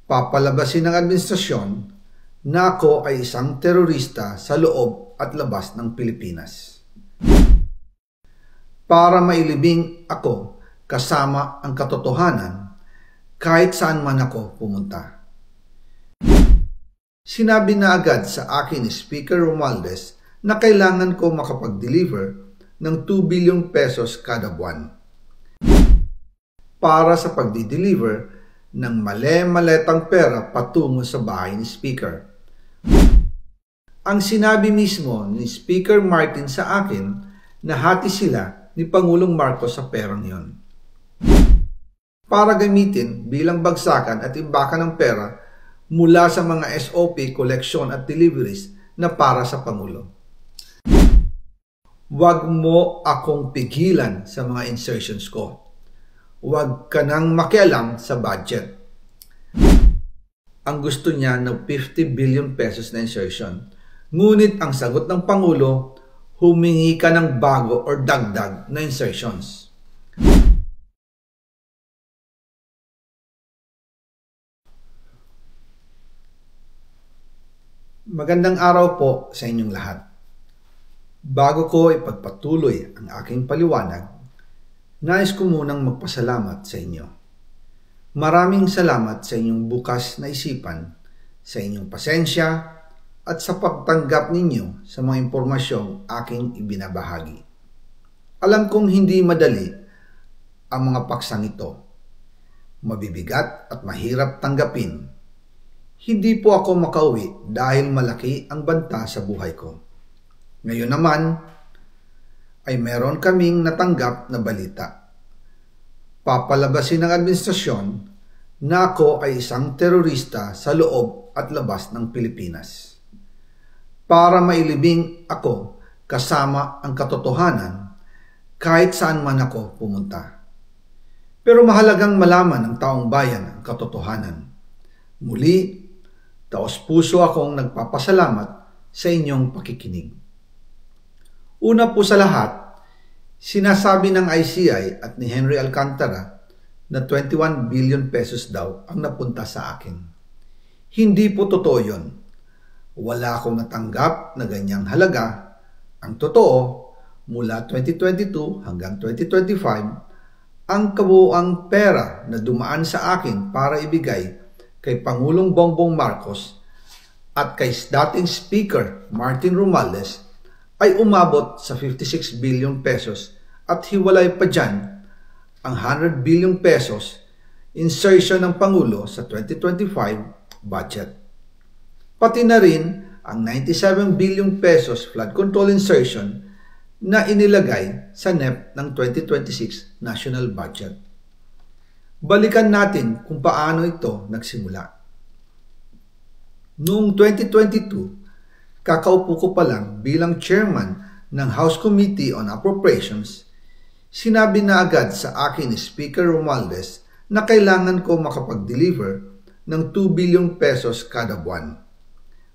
Papalabasin ng administrasyon na ako ay isang terorista sa loob at labas ng Pilipinas. Para mailibing ako kasama ang katotohanan kahit saan man ako pumunta. Sinabi na agad sa akin ni Speaker Romualdez na kailangan ko makapag-deliver ng 2 billion pesos kada buwan para sa pagdi-deliver ng male-maletang pera patungo sa bahay ni Speaker. Ang sinabi mismo ni Speaker Martin sa akin na hati sila ni Pangulong Marcos sa perang yon para gamitin bilang bagsakan at imbakan ng pera mula sa mga SOP, collection at deliveries na para sa Pangulo. Huwag mo akong pigilan sa mga insertions ko. Huwag ka nang makialam sa budget. Ang gusto niya ng 50 billion pesos na insertion. Ngunit ang sagot ng Pangulo, humingi ka ng bago or dagdag na insertions. Magandang araw po sa inyong lahat. Bago ko ipagpatuloy ang aking paliwanag, nais ko munang magpasalamat sa inyo. Maraming salamat sa inyong bukas na isipan, sa inyong pasensya, at sa pagtanggap ninyo sa mga impormasyong aking ibinabahagi. Alam kong hindi madali ang mga paksang ito. Mabibigat at mahirap tanggapin. Hindi po ako makauwi dahil malaki ang banta sa buhay ko. Ngayon naman ay meron kaming natanggap na balita. Papalabasin ng administrasyon na ako ay isang terorista sa loob at labas ng Pilipinas. Para mailibing ako kasama ang katotohanan kahit saan man ako pumunta. Pero mahalagang malaman ng taong bayan ang katotohanan. Muli, taos-puso akong nagpapasalamat sa inyong pakikinig. Una po sa lahat, sinasabi ng ICI at ni Henry Alcantara na 21 billion pesos daw ang napunta sa akin. Hindi po totoo yun. Wala akong natanggap na ganyang halaga. Ang totoo, mula 2022 hanggang 2025, ang kabuuang pera na dumaan sa akin para ibigay kay Pangulong Bongbong Marcos at kay dating Speaker Martin Romualdez ay umabot sa 56 billion pesos at hiwalay pa dyan ang 100 billion pesos insertion ng Pangulo sa 2025 budget. Pati na rin ang 97 billion pesos flood control insertion na inilagay sa NEP ng 2026 national budget. Balikan natin kung paano ito nagsimula. Noong 2022, kakaupo ko pa lang bilang chairman ng House Committee on Appropriations, sinabi na agad sa akin ni Speaker Romualdez na kailangan ko makapag-deliver ng 2 billion pesos kada buwan.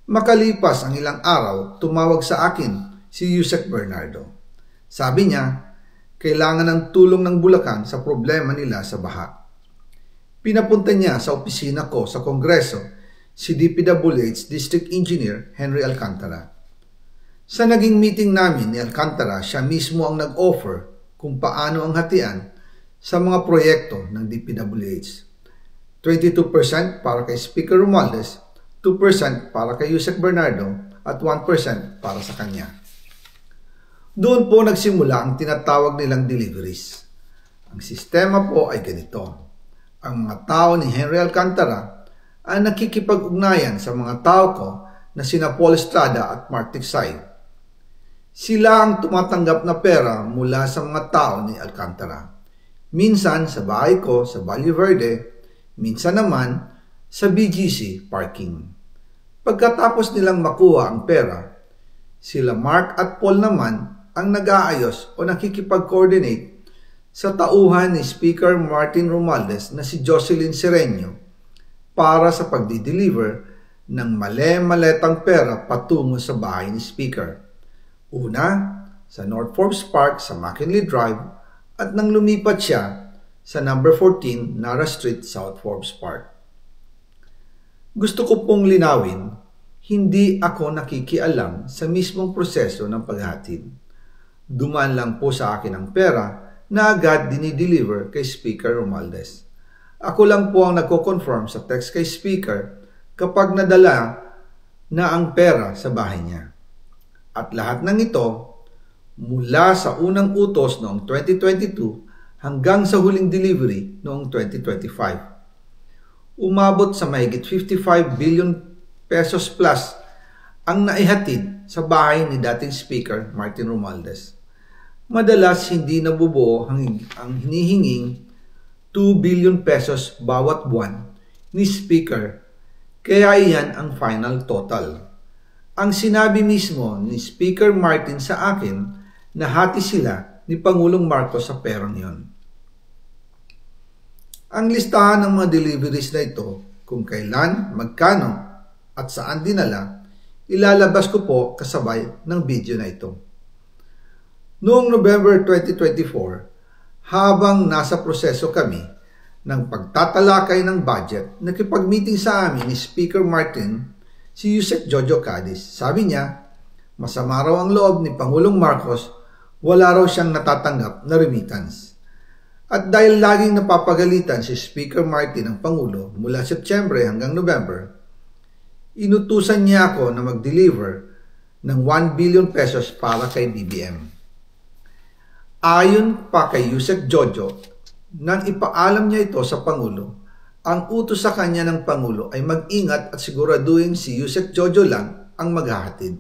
Makalipas ang ilang araw, tumawag sa akin si Yusek Bernardo. Sabi niya, kailangan ng tulong ng Bulacan sa problema nila sa baha. Pinapunta niya sa opisina ko sa Kongreso si DPWH District Engineer Henry Alcantara. Sa naging meeting namin ni Alcantara, siya mismo ang nag-offer kung paano ang hatian sa mga proyekto ng DPWH. 22% para kay Speaker Romualdez, 2% para kay Yusek Bernardo at 1% para sa kanya. Doon po nagsimula ang tinatawag nilang deliveries. Ang sistema po ay ganito. Ang mga tao ni Henry Alcantara ay nakikipag-ugnayan sa mga tao ko na sina Paul Estrada at Mark Tiksay. Sila ang tumatanggap na pera mula sa mga tao ni Alcantara. Minsan sa bahay ko sa Valle Verde, minsan naman sa BGC parking. Pagkatapos nilang makuha ang pera, sila Mark at Paul naman ang nag-aayos o nakikipag-coordinate sa tauhan ni Speaker Martin Romualdez na si Jocelyn Sereno para sa pagdi-deliver ng male-maletang pera patungo sa bahay ni Speaker. Una, sa North Forbes Park sa McKinley Drive at nang lumipat siya sa number 14 Nara Street, South Forbes Park. Gusto ko pong linawin, hindi ako nakikialam sa mismong proseso ng paghatid. Dumaan lang po sa akin ang pera na agad dinideliver kay Speaker Romualdez. Ako lang po ang nagko-confirm sa text kay Speaker kapag nadala na ang pera sa bahay niya. At lahat ng ito, mula sa unang utos noong 2022 hanggang sa huling delivery noong 2025. Umabot sa mahigit 55 billion pesos plus ang naihatid sa bahay ni dating Speaker Martin Romualdez. Madalas hindi nabubuo ang hinihinging 2 billion pesos bawat buwan ni Speaker, kaya iyan ang final total. Ang sinabi mismo ni Speaker Martin sa akin na hati sila ni Pangulong Marcos sa perang yon. Ang listahan ng mga deliveries na ito, kung kailan, magkano, at saan dinala, ilalabas ko po kasabay ng video na ito. Noong November 2024, habang nasa proseso kami ng pagtatalakay ng budget, nakipag-meeting sa amin ni Speaker Martin si Yusek Jojo Cadiz. Sabi niya, masama raw ang loob ni Pangulong Marcos, wala raw siyang natatanggap na remittance. At dahil laging napapagalitan si Speaker Martin ng Pangulo mula September hanggang November, inutusan niya ako na mag-deliver ng 1 billion pesos para kay BBM. Ayon pa kay Yusek Jojo, nang ipaalam niya ito sa Pangulo, ang utos sa kanya ng Pangulo ay mag-ingat at siguraduhin si Yusek Jojo lang ang maghahatid.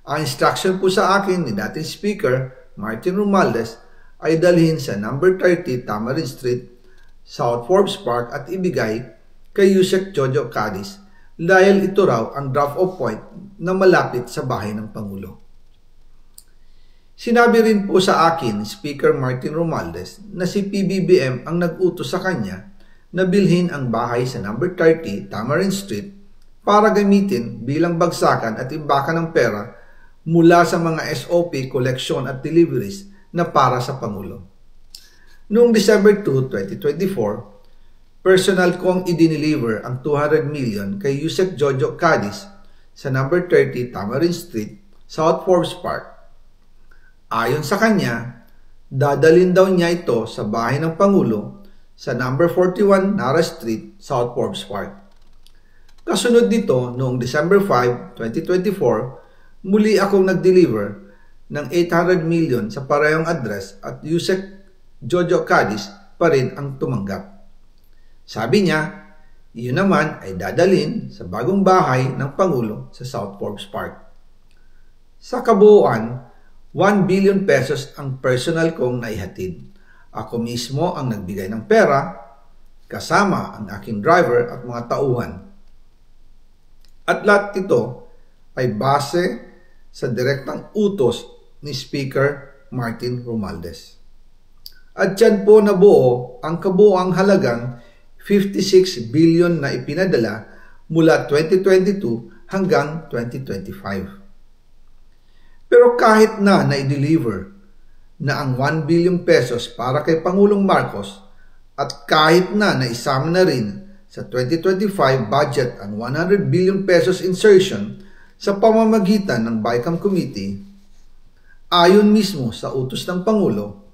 Ang instruction po sa akin ni dating Speaker Martin Romualdez ay dalhin sa number 30 Tamarind Street, South Forbes Park at ibigay kay Yusek Jojo Cadiz dahil ito raw ang drop-off point na malapit sa bahay ng Pangulo. Sinabi rin po sa akin Speaker Martin Romualdez na si PBBM ang nag-utos sa kanya na bilhin ang bahay sa number 30 Tamarind Street para gamitin bilang bagsakan at imbakan ng pera mula sa mga SOP, collection at deliveries na para sa Pangulo. Noong December 2, 2024, personal kong i-deliver ang 200 million kay Yusek Jojo Cadiz sa number 30 Tamarind Street, South Forbes Park. Ayon sa kanya, dadalhin daw niya ito sa bahay ng Pangulo sa number 41 Nara Street, South Forbes Park. Kasunod nito, noong December 5, 2024, muli akong nag-deliver ng 800 million sa parehong address at Yusek Jojo Cadiz pa rin ang tumanggap. Sabi niya, iyon naman ay dadalhin sa bagong bahay ng Pangulo sa South Forbes Park. Sa kabuuan, 1 billion pesos ang personal kong naihatid. Ako mismo ang nagbigay ng pera, kasama ang aking driver at mga tauhan. At lahat ito ay base sa direktang utos ni Speaker Martin Romualdez. At dyan po nabuo ang kabuuang halagang 56 billion na ipinadala mula 2022 hanggang 2025. Pero kahit na na-deliver na ang 1 billion pesos para kay Pangulong Marcos at kahit na naisama na rin sa 2025 budget ang 100 billion pesos insertion sa pamamagitan ng BICAM Committee, ayon mismo sa utos ng Pangulo,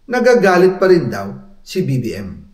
nagagalit pa rin daw si BBM.